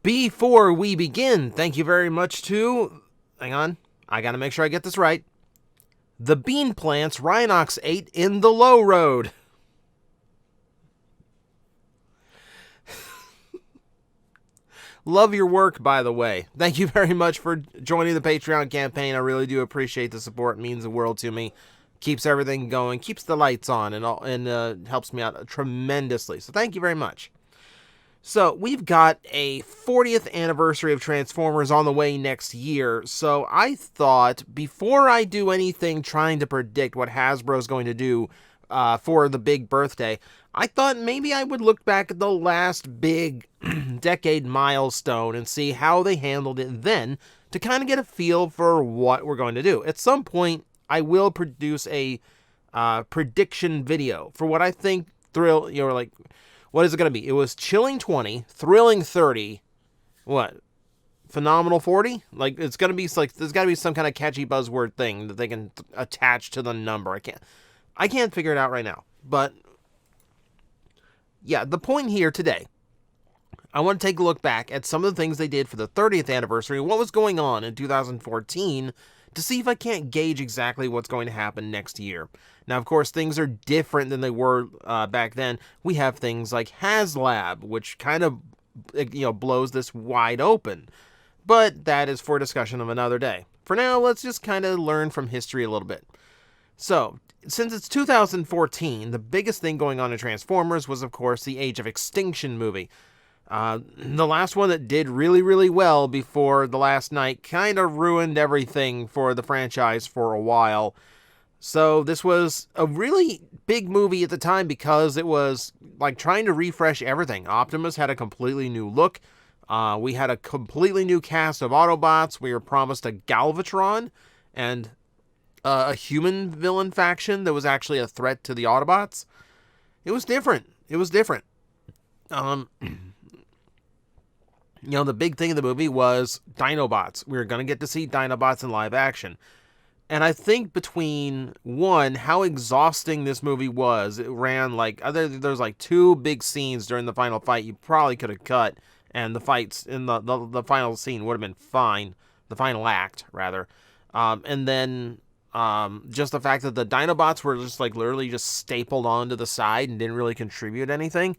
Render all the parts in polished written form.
Before we begin, thank you very much to, hang on, I gotta make sure I get this right, the Bean Plants Rhinox 8 in the Low Road. Love your work, by the way. Thank you very much for joining the Patreon campaign. I really do appreciate the support. It means the world to me. Keeps everything going, keeps the lights on, and helps me out tremendously. So thank you very much. So we've got a 40th anniversary of Transformers on the way next year. So I thought, before I do anything trying to predict what Hasbro's going to do for the big birthday, I thought maybe I would look back at the last big decade milestone and see how they handled it then to kind of get a feel for what we're going to do. At some point, I will produce a prediction video for what I think what is it going to be? It was chilling 20, thrilling 30, what? Phenomenal 40? Like, it's going to be like, there's got to be some kind of catchy buzzword thing that they can attach to the number. I can't figure it out right now. But yeah, the point here today, I want to take a look back at some of the things they did for the 30th anniversary, what was going on in 2014, to see if I can't gauge exactly what's going to happen next year. Now, of course, things are different than they were back then. We have things like HasLab, which kind of, blows this wide open. But that is for discussion of another day. For now, let's just kind of learn from history a little bit. So, since it's 2014, the biggest thing going on in Transformers was, of course, the Age of Extinction movie. The last one that did really, really well before the last night kind of ruined everything for the franchise for a while. So this was a really big movie at the time because it was like trying to refresh everything. Optimus had a completely new look. We had a completely new cast of Autobots. We were promised a Galvatron and a human villain faction that was actually a threat to the Autobots. It was different. The big thing of the movie was Dinobots. We were going to get to see Dinobots in live action. And I think between, one, how exhausting this movie was, it ran like, there's like 2 big scenes during the final fight you probably could have cut, and the fights in the final scene would have been fine. The final act, rather. And then just the fact that the Dinobots were just like literally just stapled onto the side and didn't really contribute anything.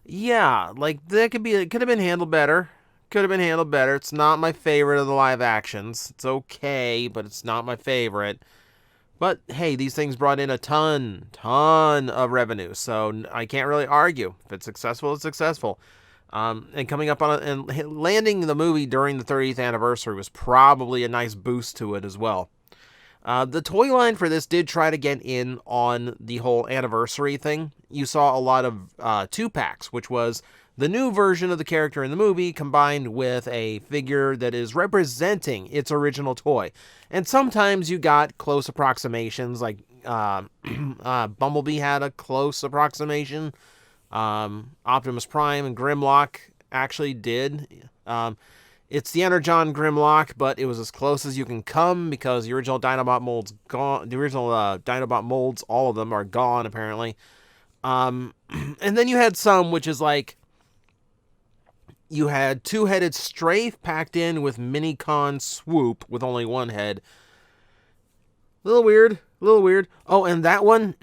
Yeah, like, it could have been handled better. It's not my favorite of the live actions. It's okay, but it's not my favorite. But, hey, these things brought in a ton of revenue, so I can't really argue. If it's successful, it's successful. And coming up on and landing the movie during the 30th anniversary was probably a nice boost to it as well. The toy line for this did try to get in on the whole anniversary thing. You saw a lot of 2-packs, which was the new version of the character in the movie combined with a figure that is representing its original toy. And sometimes you got close approximations, like Bumblebee had a close approximation. Optimus Prime and Grimlock actually did. It's the Energon Grimlock, but it was as close as you can come because the original Dinobot mold's gone. The original Dinobot molds, all of them, are gone, apparently. And then you had some, which is like, you had 2-headed Strafe packed in with Minicon Swoop with only 1 head. A little weird. Oh, and that one,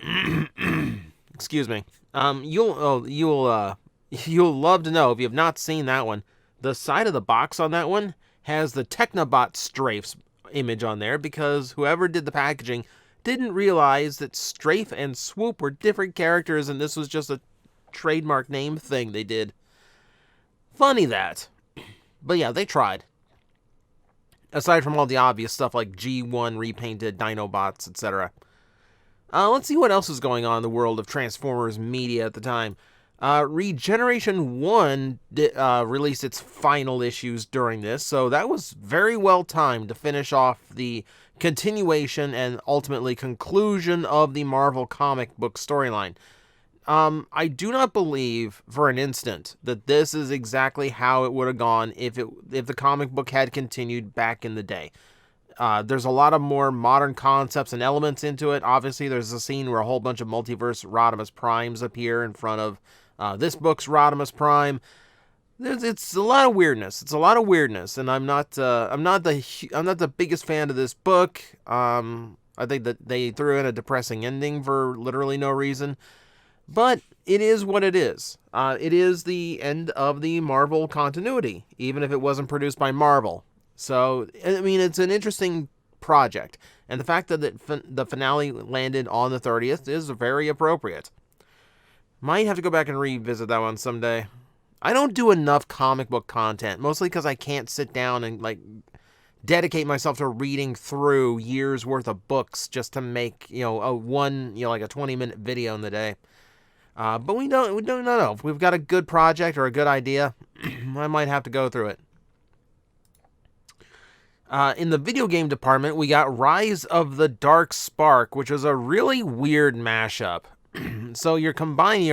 excuse me. You'll love to know if you have not seen that one. The side of the box on that one has the Technobot Strafe's image on there because whoever did the packaging didn't realize that Strafe and Swoop were different characters and this was just a trademark name thing they did. Funny that. But yeah, they tried. Aside from all the obvious stuff like G1 repainted Dinobots, etc. Let's see what else is going on in the world of Transformers media at the time. Regeneration 1 released its final issues during this, so that was very well timed to finish off the continuation and ultimately conclusion of the Marvel comic book storyline. I do not believe for an instant that this is exactly how it would have gone if the comic book had continued back in the day. There's a lot of more modern concepts and elements into it. Obviously, there's a scene where a whole bunch of multiverse Rodimus Primes appear in front of this book's Rodimus Prime. It's a lot of weirdness. It's a lot of weirdness, and I'm not the biggest fan of this book. I think that they threw in a depressing ending for literally no reason, but it is what it is. It is the end of the Marvel continuity, even if it wasn't produced by Marvel. So I mean, it's an interesting project, and the fact that the finale landed on the 30th is very appropriate. Might have to go back and revisit that one someday. I don't do enough comic book content, mostly because I can't sit down and like dedicate myself to reading through years worth of books just to make like a 20-minute video in the day. But we don't know. If we've got a good project or a good idea, I might have to go through it. In the video game department, we got Rise of the Dark Spark, which was a really weird mashup. So you're combining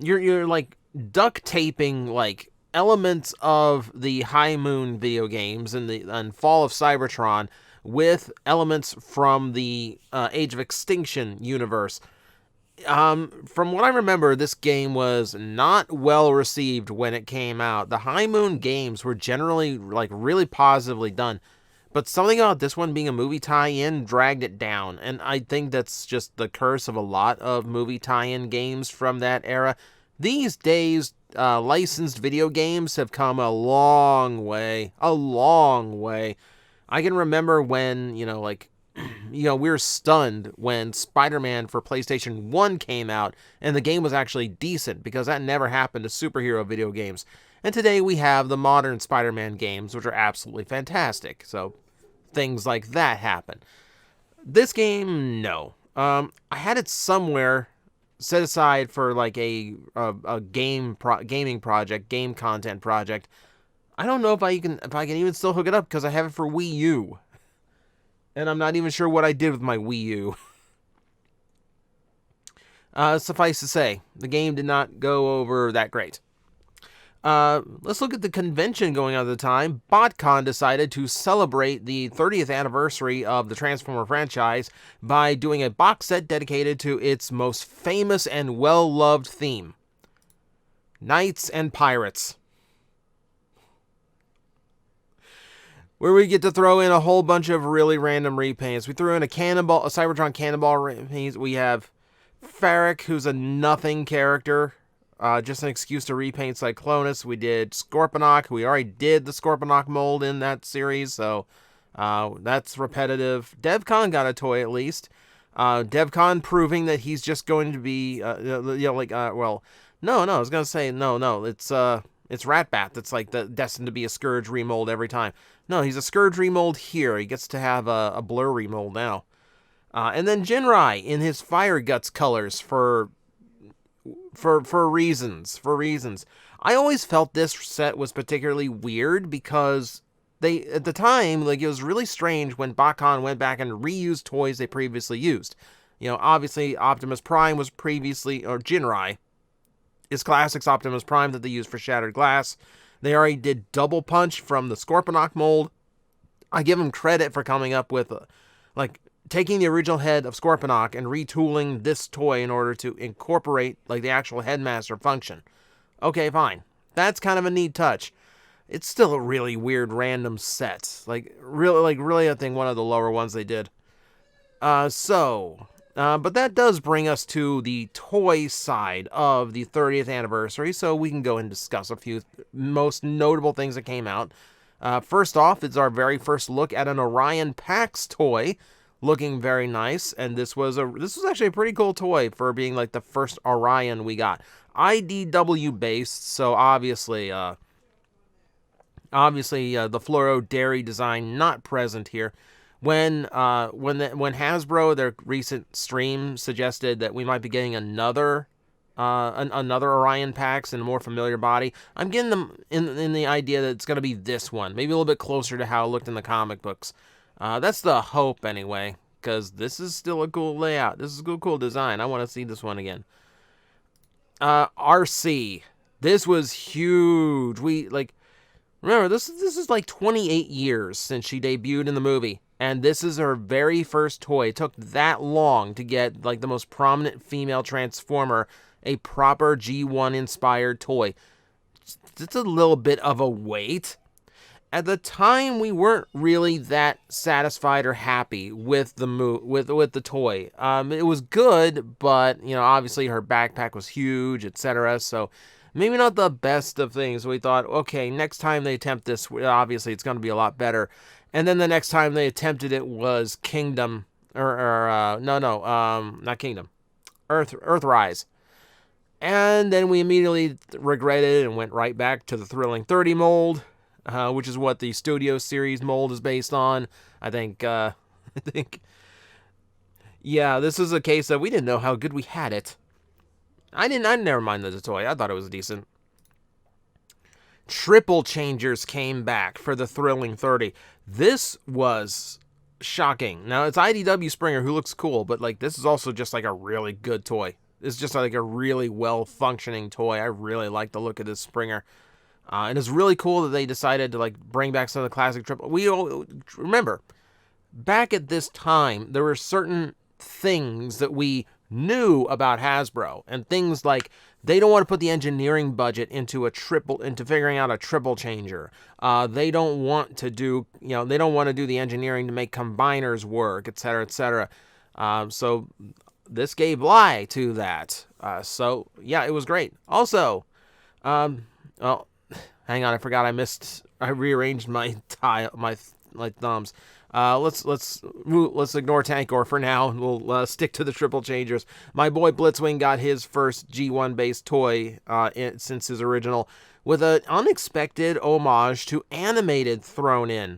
you're like duct taping like elements of the High Moon video games and Fall of Cybertron with elements from the Age of Extinction universe. From what I remember, this game was not well received when it came out. The High Moon games were generally like really positively done, but something about this one being a movie tie-in dragged it down, and I think that's just the curse of a lot of movie tie-in games from that era. These days, licensed video games have come a long way. A long way. I can remember when, we were stunned when Spider-Man for PlayStation 1 came out, and the game was actually decent, because that never happened to superhero video games. And today we have the modern Spider-Man games, which are absolutely fantastic. So things like that happen. This game, no. I had it somewhere set aside for like a gaming project, game content project. I don't know if I can even still hook it up because I have it for Wii U, and I'm not even sure what I did with my Wii U. Suffice to say, the game did not go over that great. Let's look at the convention going on at the time. BotCon decided to celebrate the 30th anniversary of the Transformer franchise by doing a box set dedicated to its most famous and well-loved theme: Knights and Pirates. Where we get to throw in a whole bunch of really random repaints. We threw in a Cybertron Cannonball repaint. We have Farrick, who's a nothing character. Just an excuse to repaint Cyclonus. We did Scorponok. We already did the Scorponok mold in that series, so that's repetitive. DevCon got a toy at least. DevCon proving that he's just going to be, no, I was gonna say no. It's Ratbat that's like destined to be a Scourge remold every time. No, he's a Scourge remold here. He gets to have a Blur remold now. And then Jinrai in his Fire Guts colors for reasons. I always felt this set was particularly weird because they, at the time, like, it was really strange when BotCon went back and reused toys they previously used. Obviously Optimus Prime was previously, or Jinrai is Classics Optimus Prime that they used for Shattered Glass. They already did Double Punch from the Scorponok mold. I give them credit for coming up with taking the original head of Scorponok and retooling this toy in order to incorporate like the actual Headmaster function. Okay, fine. That's kind of a neat touch. It's still a really weird random set. Really I think one of the lower ones they did. But that does bring us to the toy side of the 30th anniversary, so we can go and discuss a few most notable things that came out. First off, it's our very first look at an Orion Pax toy, looking very nice, and this was actually a pretty cool toy for being like the first Orion we got. IDW based, so obviously the fluoro dairy design not present here. When Hasbro, their recent stream, suggested that we might be getting another Orion Pax in a more familiar body, I'm getting them in the idea that it's going to be this one, maybe a little bit closer to how it looked in the comic books. That's the hope anyway, because this is still a cool layout. This is a cool design. I want to see this one again. RC, this was huge. Remember, this is like 28 years since she debuted in the movie. And this is her very first toy. It took that long to get like the most prominent female Transformer a proper G1 inspired toy. it's a little bit of a wait. At the time, we weren't really that satisfied or happy with the with the toy. It was good, but obviously her backpack was huge, etc. So maybe not the best of things. We thought, okay, next time they attempt this, obviously it's going to be a lot better. And then the next time they attempted it was Kingdom, not Kingdom, Earthrise. And then we immediately regretted it and went right back to the Thrilling 30 mold. Which is what the Studio Series mold is based on. I think, yeah, this is a case that we didn't know how good we had it. I never minded the toy. I thought it was decent. Triple Changers came back for the Thrilling 30. This was shocking. Now, it's IDW Springer, who looks cool, but, this is also just, a really good toy. It's just, a really well-functioning toy. I really like the look of this Springer. And it's really cool that they decided to bring back some of the classic triple. We all remember back at this time there were certain things that we knew about Hasbro, and things like they don't want to put the engineering budget into figuring out a triple changer. They don't want to do the engineering to make combiners work, etc., etc. So this gave lie to that. So yeah, it was great. Also, well. Hang on, I forgot I rearranged my thumbs. Let's ignore Tankor for now, and we'll stick to the triple changers. My boy Blitzwing got his first G1 based toy since his original, with an unexpected homage to animated thrown in.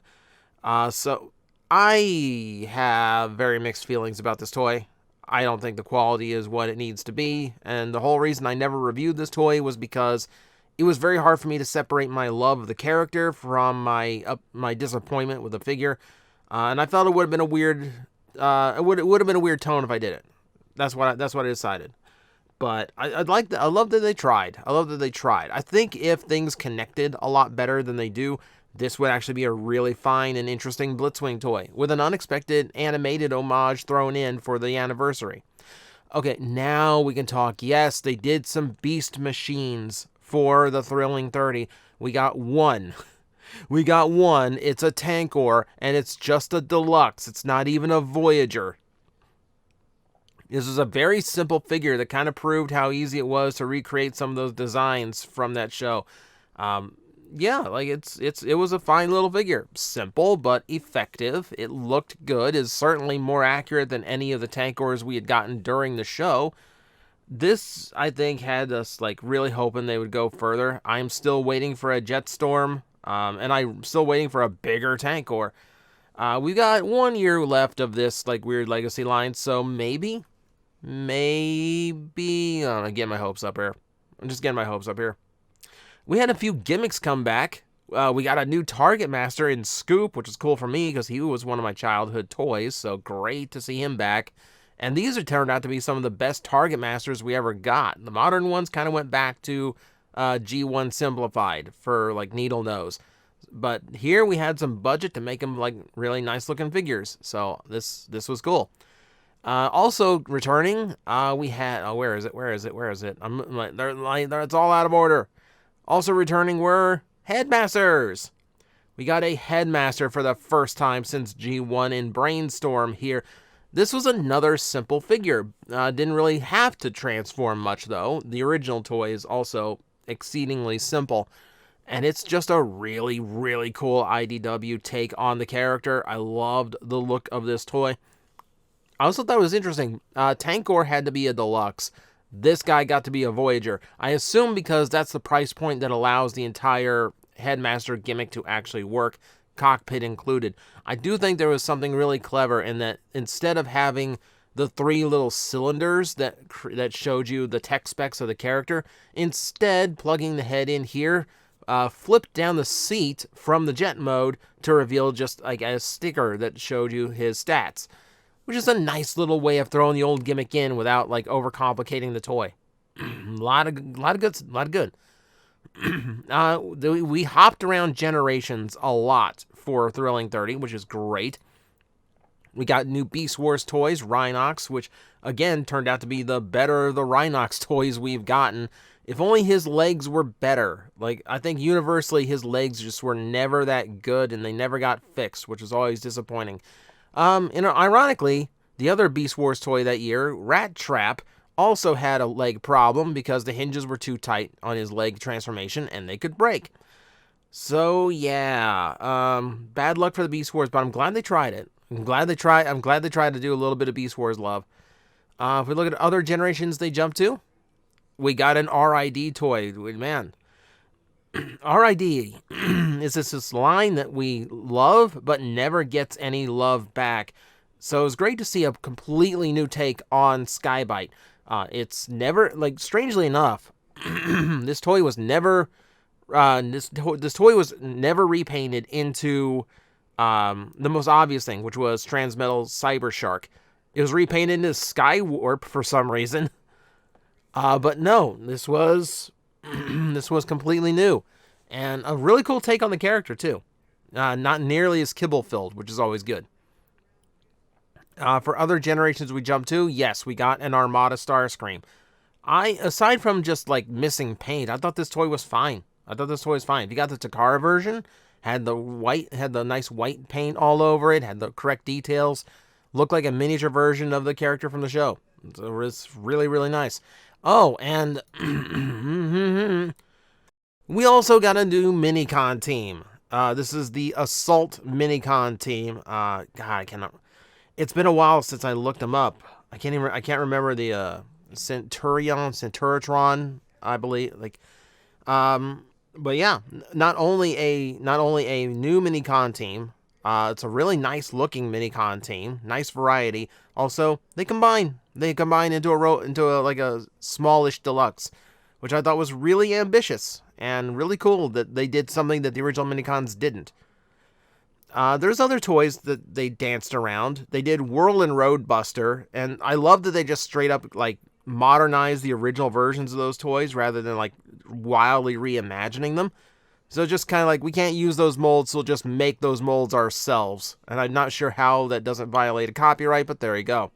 So I have very mixed feelings about this toy. I don't think the quality is what it needs to be, and the whole reason I never reviewed this toy was because it was very hard for me to separate my love of the character from my disappointment with the figure, and I felt it would have been a weird, it would have been a weird tone if I did it. That's what I decided. But I love that they tried. I think if things connected a lot better than they do, this would actually be a really fine and interesting Blitzwing toy with an unexpected animated homage thrown in for the anniversary. Okay, now we can talk. Yes, they did some beast machines for the Thrilling 30. We got one. It's a Tankor, and it's just a deluxe. It's not even a Voyager. This was a very simple figure that kind of proved how easy it was to recreate some of those designs from that show. Yeah, it was a fine little figure. Simple, but effective. It looked good. It's certainly more accurate than any of the Tankors we had gotten during the show. This, I think, had us really hoping they would go further. I'm still waiting for a Jetstorm, and I'm still waiting for a bigger Tankor. We've got 1 year left of this weird legacy line, so maybe. I'm getting my hopes up here. I'm just getting my hopes up here. We had a few gimmicks come back. We got a new Target Master in Scoop, which is cool for me because he was one of my childhood toys, so great to see him back. And these have turned out to be some of the best Target Masters we ever got. The modern ones kind of went back to G1 Simplified for Needle Nose. But here we had some budget to make them really nice looking figures. So this was cool. Also returning, we had, where is it? It's all out of order. Also returning were Headmasters. We got a Headmaster for the first time since G1 in Brainstorm here. This was another simple figure. Didn't really have to transform much, though. The original toy is also exceedingly simple. And it's just a really, really cool IDW take on the character. I loved the look of this toy. I also thought it was interesting. Tankor had to be a deluxe. This guy got to be a Voyager. I assume because that's the price point that allows the entire Headmaster gimmick to actually work, cockpit included. I do think there was something really clever in that instead of having the 3 little cylinders that showed you the tech specs of the character, instead plugging the head in here, flipped down the seat from the jet mode to reveal just a sticker that showed you his stats, which is a nice little way of throwing the old gimmick in without overcomplicating the toy. A lot of good. We hopped around generations a lot for Thrilling 30, which is great. We got new Beast Wars toys, Rhinox, which again turned out to be the better of the Rhinox toys we've gotten. If only his legs were better. Like, I think universally his legs just were never that good, and they never got fixed, which was always disappointing. Ironically, the other Beast Wars toy that year, Rat Trap, also had a leg problem because the hinges were too tight on his leg transformation, and they could break. So yeah, bad luck for the Beast Wars, but I'm glad they tried it. I'm glad they tried to do a little bit of Beast Wars love. If we look at other generations they jumped to, we got an RID toy. Man, RID is this line that we love but never gets any love back. So it's great to see a completely new take on Skybite. It's never, like, strangely enough, this toy was never this toy was never repainted into the most obvious thing, which was Transmetal Cyber Shark. It was repainted into Skywarp for some reason. But no, this was this was completely new, and a really cool take on the character too. Not nearly as kibble filled, which is always good. For other generations we jumped to, yes, we got an Armada Starscream. Aside from just like missing paint, I thought this toy was fine. If you got the Takara version, had the nice white paint all over it, had the correct details, looked like a miniature version of the character from the show. It was really, really nice. Oh, and we also got a new Minicon team. This is the Assault Minicon team. God, I cannot. It's been a while since I looked them up. I can't remember the Centuratron, I believe. But yeah, not only a new Minicon team. It's a really nice looking Minicon team, nice variety. Also, they combine into a smallish deluxe, which I thought was really ambitious and really cool that they did something that the original Minicons didn't. There's other toys that they danced around. They did Whirlin' Roadbuster, and I love that they just straight up like modernized the original versions of those toys rather than like wildly reimagining them. So just kind of like, we can't use those molds, so we'll just make those molds ourselves. And I'm not sure how that doesn't violate a copyright, but there you go.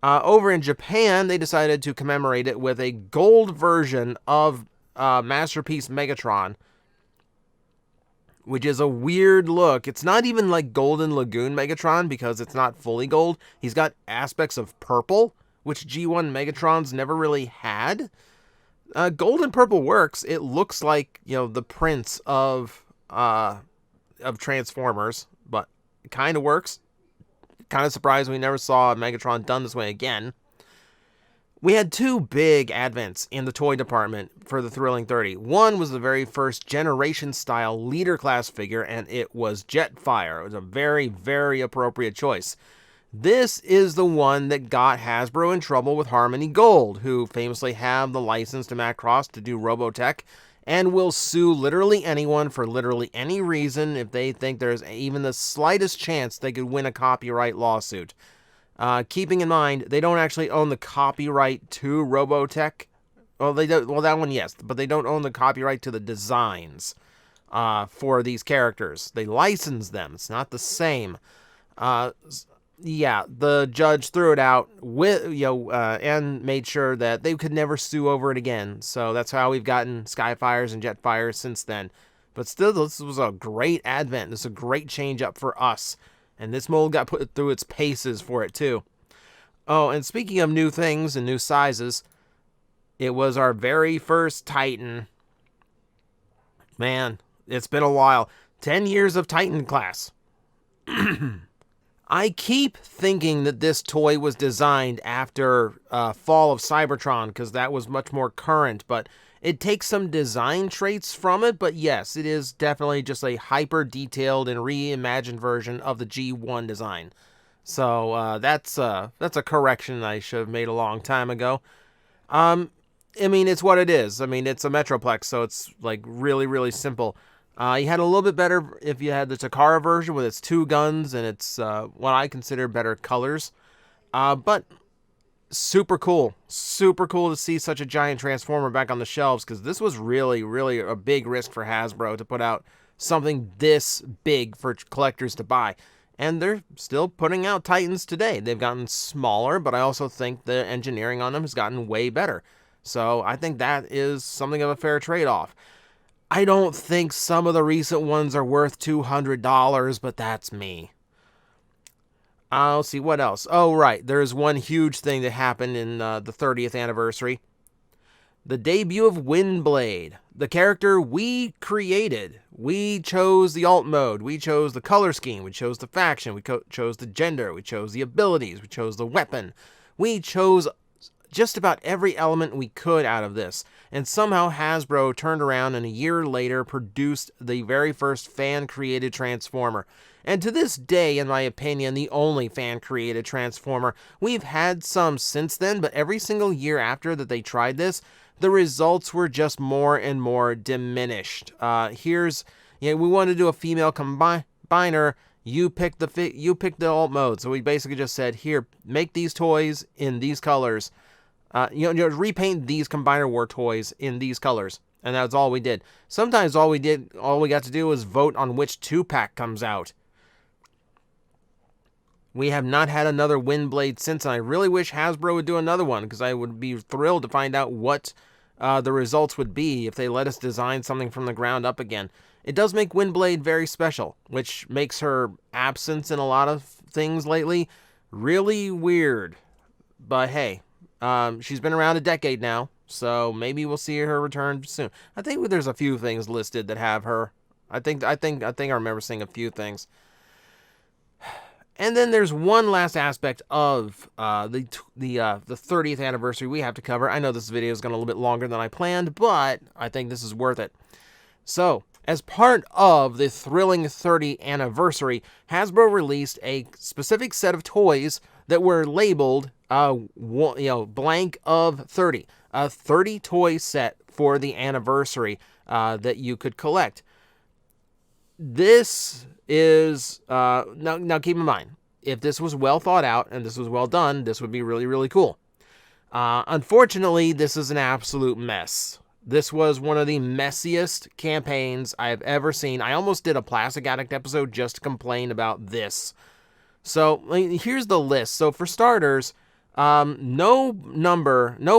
Over in Japan, they decided to commemorate it with a gold version of Masterpiece Megatron, which is a weird look. It's not even like Golden Lagoon Megatron because it's not fully gold. He's got aspects of purple, which G1 Megatrons never really had. Gold and purple works. It looks like, the Prince of Transformers, but it kind of works. Kind of surprised we never saw a Megatron done this way again. We had two big advents in the toy department for the Thrilling 30. One was the very first generation-style leader class figure, and it was Jetfire. It was a very, very appropriate choice. This is the one that got Hasbro in trouble with Harmony Gold, who famously have the license to Macross to do Robotech, and will sue literally anyone for literally any reason if they think there's even the slightest chance they could win a copyright lawsuit. Keeping in mind, they don't actually own the copyright to Robotech. Well, they don't. Well, that one, yes, but they don't own the copyright to the designs for these characters. They license them. It's not the same. Yeah, the judge threw it out with and made sure that they could never sue over it again. So that's how we've gotten Skyfires and Jetfires since then. But still, this was a great advent. This is a great change up for us. And this mold got put through its paces for it, too. Oh, and speaking of new things and new sizes, it was our very first Titan. Man, it's been a while. 10 years of Titan class. I keep thinking that this toy was designed after Fall of Cybertron, because that was much more current, but it takes some design traits from it, but yes, it is definitely just a hyper-detailed and reimagined version of the G1 design. So that's a correction I should have made a long time ago. I mean, it's what it is. I mean, it's a Metroplex, so it's like really, really simple. You had a little bit better if you had the Takara version with its two guns and its what I consider better colors. But super cool to see such a giant Transformer back on the shelves, because this was really, really a big risk for Hasbro to put out something this big for collectors to buy. And they're still putting out Titans today. They've gotten smaller, but I also think the engineering on them has gotten way better. So I think that is something of a fair trade-off. I don't think some of the recent ones are worth $200, but that's me. I'll see what else. Oh, right. There's one huge thing that happened in the 30th anniversary. The debut of Windblade, the character we created. We chose the alt mode. We chose the color scheme. We chose the faction. We chose the gender. We chose the abilities. We chose the weapon. We chose just about every element we could out of this. And somehow Hasbro turned around and a year later produced the very first fan-created Transformer. And to this day, in my opinion, the only fan-created Transformer. We've had some since then, but every single year after that they tried this, the results were just more and more diminished. We want to do a female combiner. You pick the alt mode. So we basically just said, here, make these toys in these colors. Repaint these Combiner War toys in these colors. And that's all we did. Sometimes all we got to do was vote on which 2-pack comes out. We have not had another Windblade since, and I really wish Hasbro would do another one, because I would be thrilled to find out what the results would be if they let us design something from the ground up again. It does make Windblade very special, which makes her absence in a lot of things lately really weird. But hey, she's been around a decade now, so maybe we'll see her return soon. I think there's a few things listed that have her. I think I remember seeing a few things. And then there's one last aspect of the 30th anniversary we have to cover. I know this video is going a little bit longer than I planned, but I think this is worth it. So, as part of the thrilling 30th anniversary, Hasbro released a specific set of toys that were labeled blank of 30. A 30 toy set for the anniversary that you could collect. This is now keep in mind, if this was well thought out and this was well done, this would be really, really cool. Unfortunately, this is an absolute mess. This was one of the messiest campaigns I have ever seen. I almost did a Plastic Addict episode just to complain about this. So here's the list. So for starters, no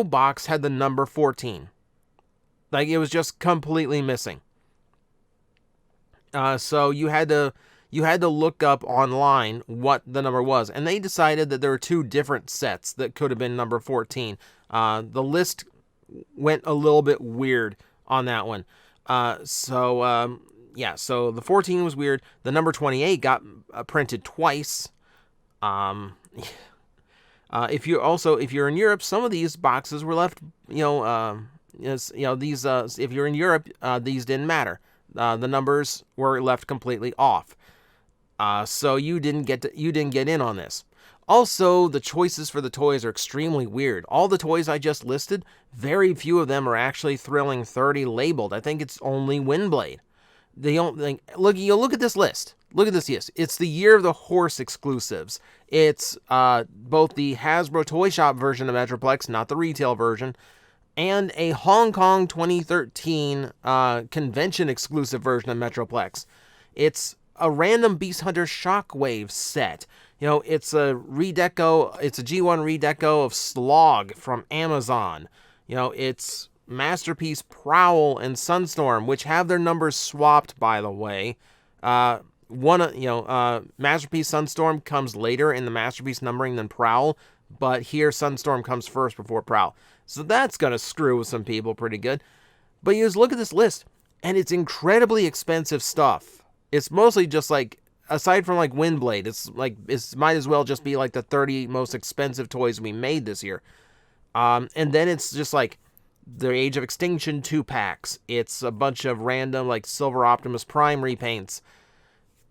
box had the number 14. Like, it was just completely missing. So you had to look up online what the number was, and they decided that there were two different sets that could have been number 14. The list went a little bit weird on that one. So the 14 was weird. The number 28 got printed twice. If you're in Europe, some of these boxes were left. If you're in Europe, these didn't matter. The numbers were left completely off. So you didn't get in on this. Also, the choices for the toys are extremely weird. All the toys I just listed, very few of them are actually Thrilling 30 labeled. I think it's only Windblade. Look at this list. Look at this list. It's the Year of the Horse exclusives. It's both the Hasbro Toy Shop version of Metroplex, not the retail version, and a Hong Kong 2013 convention exclusive version of Metroplex. It's a random Beast Hunter Shockwave set. It's a redeco. It's a G1 redeco of Slog from Amazon. It's Masterpiece Prowl and Sunstorm, which have their numbers swapped, by the way. Masterpiece Sunstorm comes later in the Masterpiece numbering than Prowl, but here Sunstorm comes first before Prowl. So that's gonna screw with some people pretty good. But you just look at this list, and it's incredibly expensive stuff. It's mostly just like, aside from like Windblade, it might as well just be like the 30 most expensive toys we made this year. And then it's just like the Age of Extinction 2-packs. It's a bunch of random like Silver Optimus Prime repaints.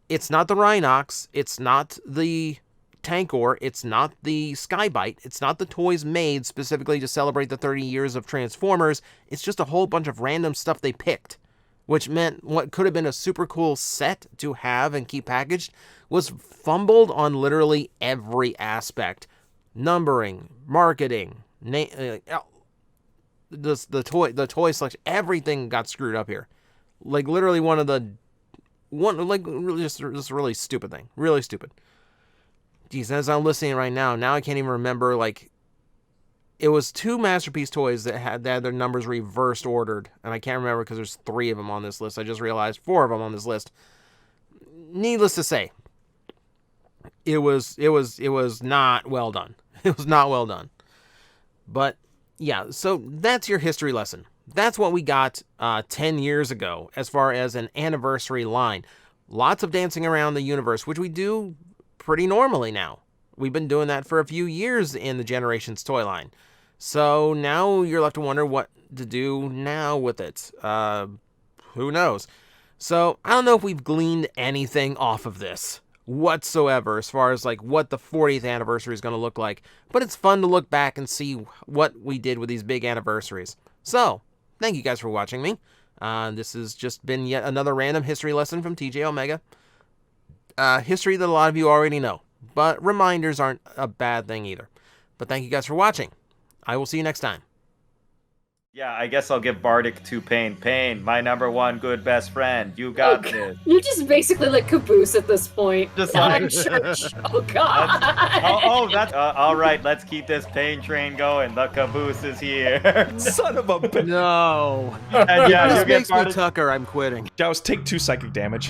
It's not the Rhinox. It's not the Tankor. It's not the Skybite. It's not the toys made specifically to celebrate the 30 years of Transformers. It's just a whole bunch of random stuff they picked, which meant what could have been a super cool set to have and keep packaged was fumbled on literally every aspect. Numbering, marketing, the toy selection, everything got screwed up here. Like literally just a really stupid thing. Really stupid. Geez, as I'm listening right now I can't even remember, like, it was 2 Masterpiece toys that had their numbers reversed ordered, and I can't remember because there's 3 of them on this list. I just realized 4 of them on this list. Needless to say, it was not well done. It was not well done. But yeah, so that's your history lesson. That's what we got 10 years ago as far as an anniversary line. Lots of dancing around the universe, which we do pretty normally now. We've been doing that for a few years in the Generations toy line. So now you're left to wonder what to do now with it. Who knows? So I don't know if we've gleaned anything off of this whatsoever as far as like what the 40th anniversary is going to look like. But it's fun to look back and see what we did with these big anniversaries. So thank you guys for watching me. This has just been yet another random history lesson from TJOmega. History that a lot of you already know. But reminders aren't a bad thing either. But thank you guys for watching. I will see you next time. Yeah, I guess I'll give Bardic to Pain. Pain, my #1 good best friend. You got this. You're just basically like Caboose at this point. Just like church. Oh God. That's all right. Let's keep this Pain train going. The Caboose is here. Son of a bitch. No. And yeah, This you get makes me Bardic. Tucker. I'm quitting. Jaws, take 2 psychic damage.